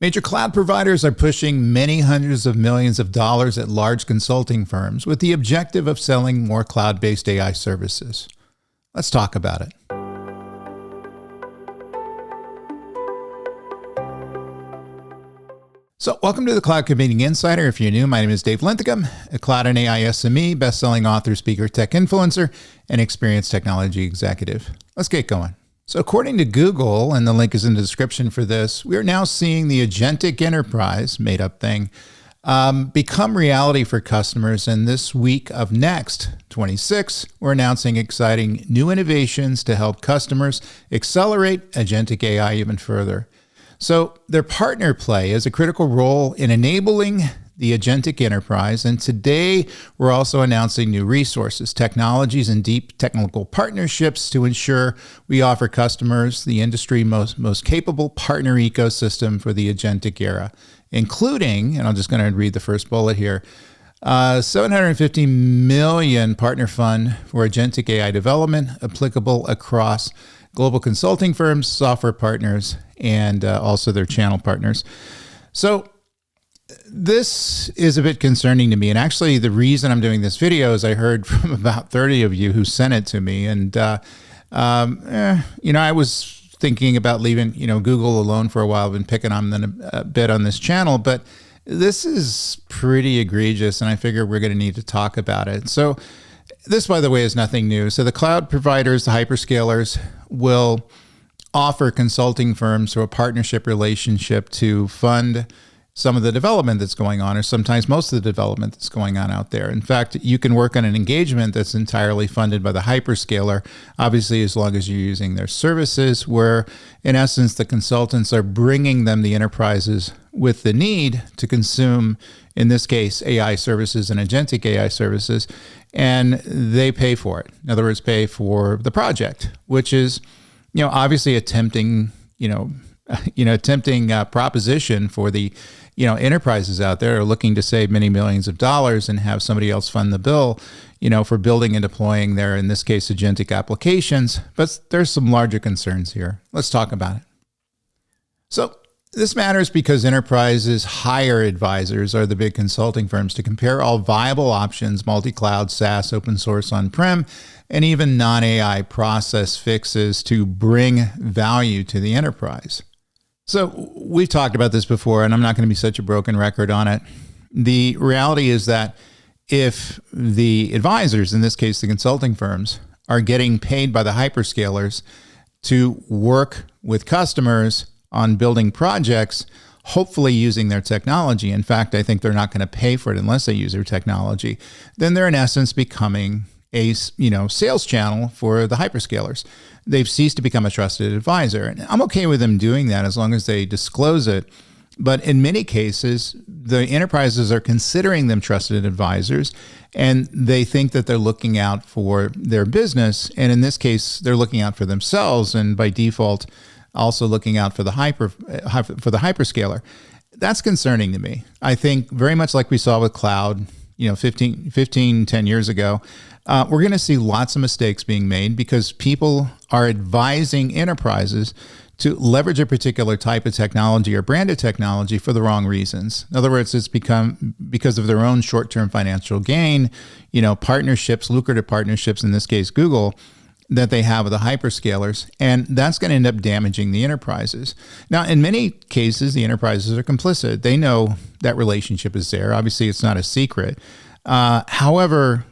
Major cloud providers are pushing many hundreds of millions of dollars at large consulting firms with the objective of selling more cloud-based AI services. Let's talk about it. So welcome to the Cloud Computing Insider. If you're new, my name is Dave Linthicum, a cloud and AI SME, best-selling author, speaker, tech influencer, and experienced technology executive. Let's get going. So according to Google, and the link is in the description for this, we are now seeing the Agentic Enterprise, made-up thing, become reality for customers. And this week of Next 26, we're announcing exciting new innovations to help customers accelerate Agentic AI even further. So their partner play is a critical role in enabling the Agentic Enterprise, and today we're also announcing new resources, technologies, and deep technical partnerships to ensure we offer customers the industry most capable partner ecosystem for the Agentic era, including, and I'm just going to read the first bullet here, $750 million partner fund for Agentic AI development applicable across global consulting firms, software partners, and also their channel partners. So this is a bit concerning to me. And actually, the reason I'm doing this video is I heard from about 30 of you who sent it to me. And, I was thinking about leaving, Google alone for a while. I've been picking on them a bit on this channel, but this is pretty egregious. And I figure we're going to need to talk about it. So this, by the way, is nothing new. So the cloud providers, the hyperscalers, will offer consulting firms through a partnership relationship to fund some of the development that's going on, or sometimes most of the development that's going on out there. In fact, you can work on an engagement that's entirely funded by the hyperscaler, obviously as long as you're using their services, where in essence the consultants are bringing them the enterprises with the need to consume, in this case, AI services and Agentic AI services, and they pay for it. In other words, pay for the project, which is, obviously a tempting proposition for the enterprises out there are looking to save many millions of dollars and have somebody else fund the bill, for building and deploying their, in this case, agentic applications. But there's some larger concerns here. Let's talk about it. So this matters because enterprises hire advisors, or the big consulting firms, to compare all viable options, multi-cloud, SaaS, open source, on-prem, and even non-AI process fixes to bring value to the enterprise. So we've talked about this before, and I'm not going to be such a broken record on it. The reality is that if the advisors, in this case the consulting firms, are getting paid by the hyperscalers to work with customers on building projects, hopefully using their technology, in fact, I think they're not going to pay for it unless they use their technology, then they're in essence becoming a sales channel for the hyperscalers. They've ceased to become a trusted advisor. And I'm okay with them doing that as long as they disclose it. But in many cases, the enterprises are considering them trusted advisors, and they think that they're looking out for their business. And in this case, they're looking out for themselves, and by default, also looking out for the hyperscaler. That's concerning to me. I think very much like we saw with cloud, 10 years ago, we're going to see lots of mistakes being made because people are advising enterprises to leverage a particular type of technology or branded technology for the wrong reasons. In other words, it's become because of their own short-term financial gain, partnerships, lucrative partnerships, in this case, Google, that they have with the hyperscalers, and that's going to end up damaging the enterprises. Now, in many cases, the enterprises are complicit. They know that relationship is there. Obviously, it's not a secret. However,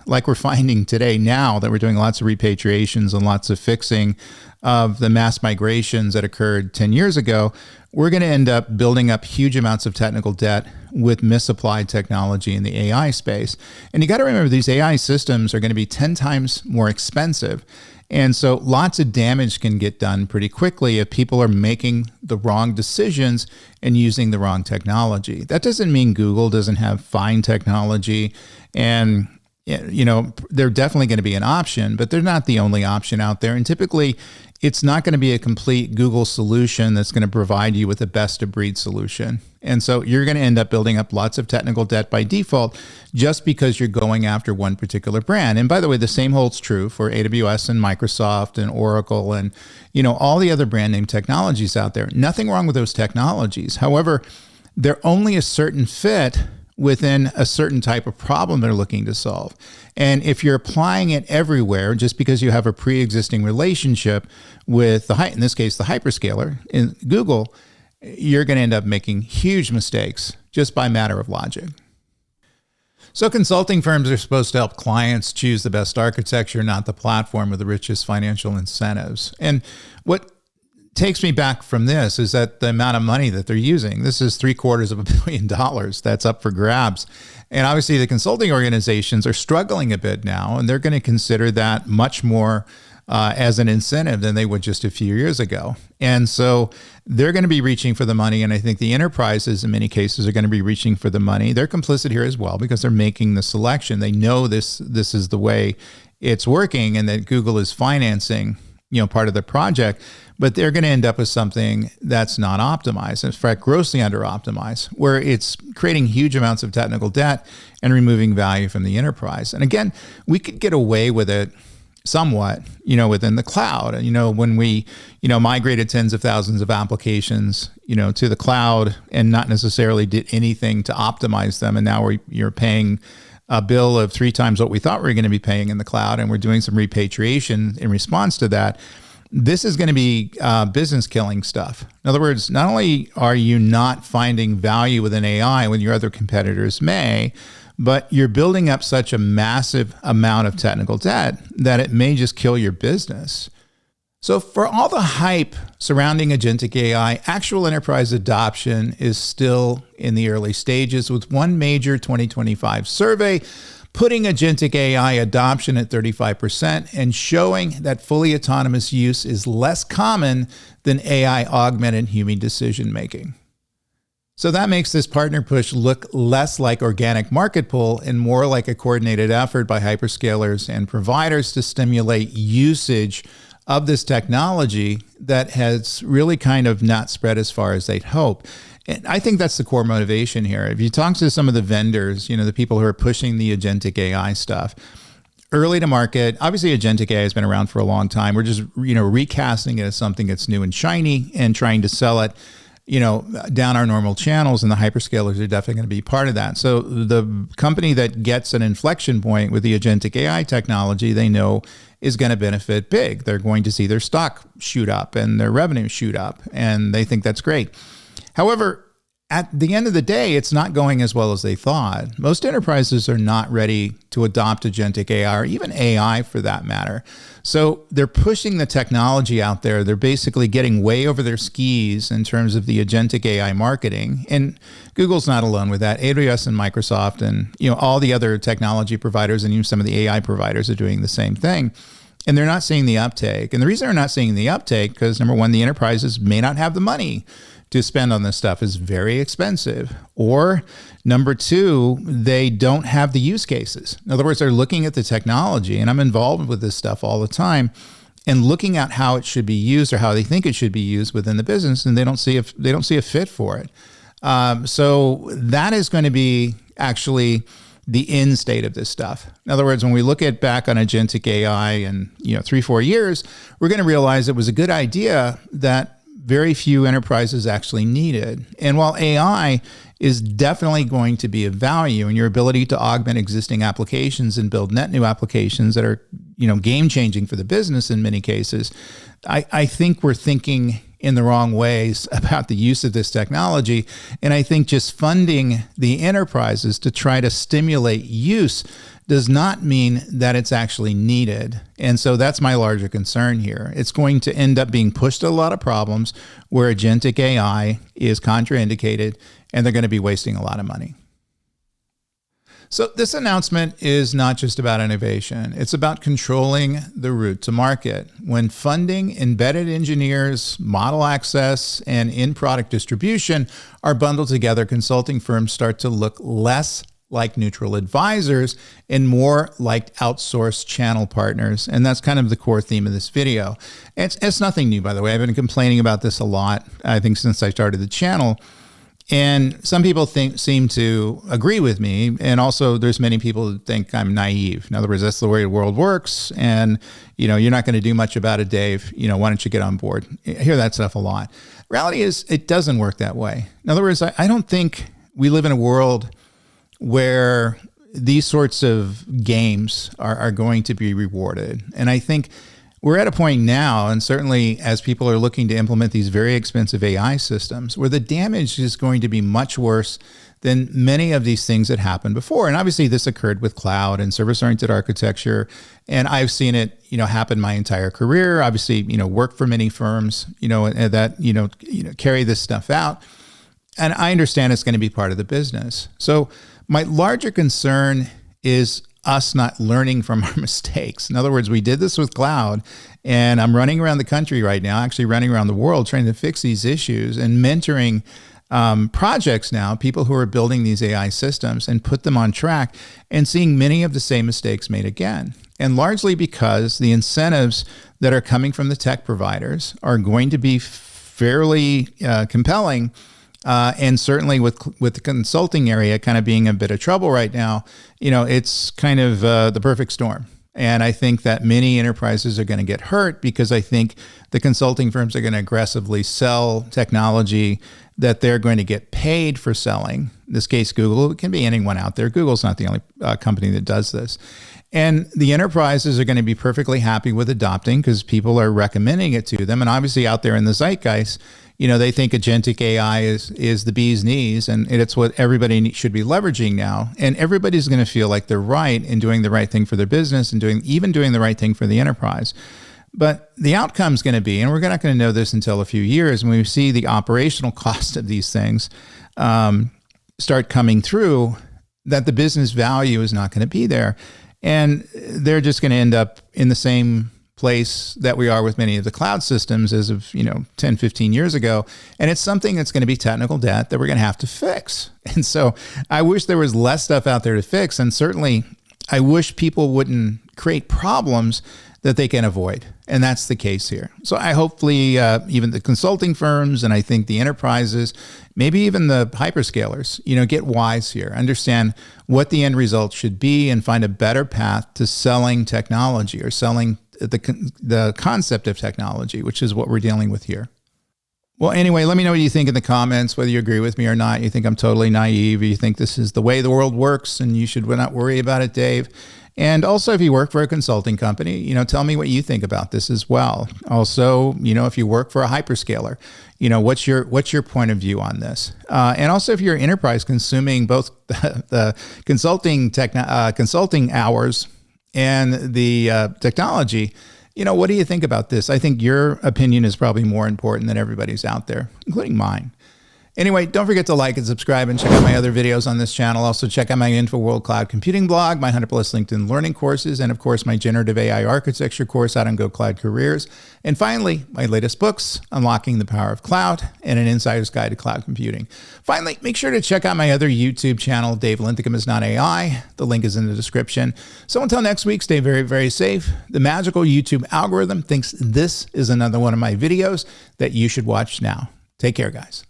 like we're finding today now that we're doing lots of repatriations and lots of fixing of the mass migrations that occurred 10 years ago, we're going to end up building up huge amounts of technical debt with misapplied technology in the AI space. And you got to remember, these AI systems are going to be 10 times more expensive. And so lots of damage can get done pretty quickly if people are making the wrong decisions and using the wrong technology. That doesn't mean Google doesn't have fine technology, and they're definitely going to be an option, but they're not the only option out there. And typically, it's not going to be a complete Google solution that's going to provide you with a best of breed solution. And so you're going to end up building up lots of technical debt by default just because you're going after one particular brand. And by the way, the same holds true for AWS and Microsoft and Oracle and, all the other brand name technologies out there. Nothing wrong with those technologies. However, they're only a certain fit within a certain type of problem they're looking to solve. And if you're applying it everywhere, just because you have a pre-existing relationship with in this case, the hyperscaler in Google, you're going to end up making huge mistakes just by matter of logic. So consulting firms are supposed to help clients choose the best architecture, not the platform with the richest financial incentives. And what takes me back from this is that the amount of money that they're using, this is $750 million that's up for grabs. And obviously the consulting organizations are struggling a bit now, and they're going to consider that much more as an incentive than they would just a few years ago. And so they're going to be reaching for the money. And I think the enterprises in many cases are going to be reaching for the money. They're complicit here as well because they're making the selection. They know this is the way it's working and that Google is financing part of the project, but they're going to end up with something that's not optimized. In fact, grossly under optimized, where it's creating huge amounts of technical debt and removing value from the enterprise. And again, we could get away with it somewhat, within the cloud. When we, migrated tens of thousands of applications, to the cloud and not necessarily did anything to optimize them. And now you're paying a bill of 3 times what we thought we were going to be paying in the cloud, and we're doing some repatriation in response to that. This is going to be business killing stuff. In other words, not only are you not finding value within AI when your other competitors may, but you're building up such a massive amount of technical debt that it may just kill your business. So for all the hype surrounding agentic AI, actual enterprise adoption is still in the early stages, with one major 2025 survey putting agentic AI adoption at 35% and showing that fully autonomous use is less common than AI augmented human decision making. So that makes this partner push look less like organic market pull and more like a coordinated effort by hyperscalers and providers to stimulate usage of this technology that has really kind of not spread as far as they'd hope. And I think that's the core motivation here. If you talk to some of the vendors, the people who are pushing the agentic AI stuff, early to market, obviously agentic AI has been around for a long time. We're just, recasting it as something that's new and shiny and trying to sell it, down our normal channels, and the hyperscalers are definitely going to be part of that. So the company that gets an inflection point with the agentic AI technology, they know is going to benefit big. They're going to see their stock shoot up and their revenue shoot up, and they think that's great. However, at the end of the day, it's not going as well as they thought. Most enterprises are not ready to adopt agentic AI or even AI for that matter. So they're pushing the technology out there. They're basically getting way over their skis in terms of the agentic AI marketing. And Google's not alone with that. AWS and Microsoft and all the other technology providers and even some of the AI providers are doing the same thing. And they're not seeing the uptake. And the reason they're not seeing the uptake, because number one, the enterprises may not have the money to spend on this stuff, is very expensive. Or number two, they don't have the use cases. In other words, they're looking at the technology, and I'm involved with this stuff all the time, and looking at how it should be used or how they think it should be used within the business, and they don't see a fit for it. So that is going to be actually the end state of this stuff. In other words, when we look at back on agentic AI in 3-4 years, we're going to realize it was a good idea that very few enterprises actually needed. And while AI is definitely going to be of value in your ability to augment existing applications and build net new applications that are, game changing for the business in many cases, I think we're thinking in the wrong ways about the use of this technology. And I think just funding the enterprises to try to stimulate use does not mean that it's actually needed. And so that's my larger concern here. It's going to end up being pushed to a lot of problems where agentic AI is contraindicated, and they're going to be wasting a lot of money. So this announcement is not just about innovation. It's about controlling the route to market. When funding, embedded engineers, model access, and in-product distribution are bundled together, consulting firms start to look less like neutral advisors and more like outsourced channel partners. And that's kind of the core theme of this video. It's nothing new, by the way. I've been complaining about this a lot, I think, since I started the channel. And some people seem to agree with me. And also there's many people that think I'm naive. In other words, that's the way the world works. And, you're not going to do much about it, Dave. Why don't you get on board? I hear that stuff a lot. Reality is it doesn't work that way. In other words, I don't think we live in a world where these sorts of games are going to be rewarded. And I think we're at a point now, and certainly as people are looking to implement these very expensive AI systems, where the damage is going to be much worse than many of these things that happened before. And obviously this occurred with cloud and service-oriented architecture. And I've seen it, happen my entire career. Obviously, work for many firms, that, carry this stuff out. And I understand it's going to be part of the business. So my larger concern is us not learning from our mistakes. In other words, we did this with cloud, and I'm running around the country right now, actually running around the world, trying to fix these issues and mentoring projects now, people who are building these AI systems and put them on track, and seeing many of the same mistakes made again. And largely because the incentives that are coming from the tech providers are going to be fairly compelling. And certainly with the consulting area kind of being a bit of trouble right now, it's kind of the perfect storm. And I think that many enterprises are going to get hurt because I think the consulting firms are going to aggressively sell technology that they're going to get paid for selling. In this case, Google. It can be anyone out there. Google's not the only company that does this. And the enterprises are going to be perfectly happy with adopting because people are recommending it to them. And obviously out there in the zeitgeist, they think agentic AI is the bee's knees, and it's what everybody should be leveraging now. And everybody's going to feel like they're right in doing the right thing for their business and doing the right thing for the enterprise. But the outcome is going to be, and we're not going to know this until a few years, when we see the operational cost of these things start coming through, that the business value is not going to be there. And they're just going to end up in the same place that we are with many of the cloud systems as of 10, 15 years ago. And it's something that's going to be technical debt that we're going to have to fix. And so I wish there was less stuff out there to fix. And certainly I wish people wouldn't create problems that they can avoid. And that's the case here. So I hopefully even the consulting firms, and I think the enterprises, maybe even the hyperscalers, get wise here, understand what the end result should be, and find a better path to selling technology or selling the concept of technology, which is what we're dealing with here. Well, anyway, let me know what you think in the comments, whether you agree with me or not. You think I'm totally naive, or you think this is the way the world works and you should not worry about it, Dave. And also, if you work for a consulting company, tell me what you think about this as well. Also, if you work for a hyperscaler, what's your point of view on this? And also, if you're an enterprise consuming both the consulting hours and the technology, what do you think about this? I think your opinion is probably more important than everybody's out there, including mine. Anyway, don't forget to like and subscribe and check out my other videos on this channel. Also, check out my InfoWorld Cloud Computing blog, my 100+ LinkedIn learning courses, and of course, my generative AI architecture course out on Go Cloud Careers. And finally, my latest books, Unlocking the Power of Cloud and An Insider's Guide to Cloud Computing. Finally, make sure to check out my other YouTube channel, Dave Linthicum is Not AI. The link is in the description. So until next week, stay very, very safe. The magical YouTube algorithm thinks this is another one of my videos that you should watch now. Take care, guys.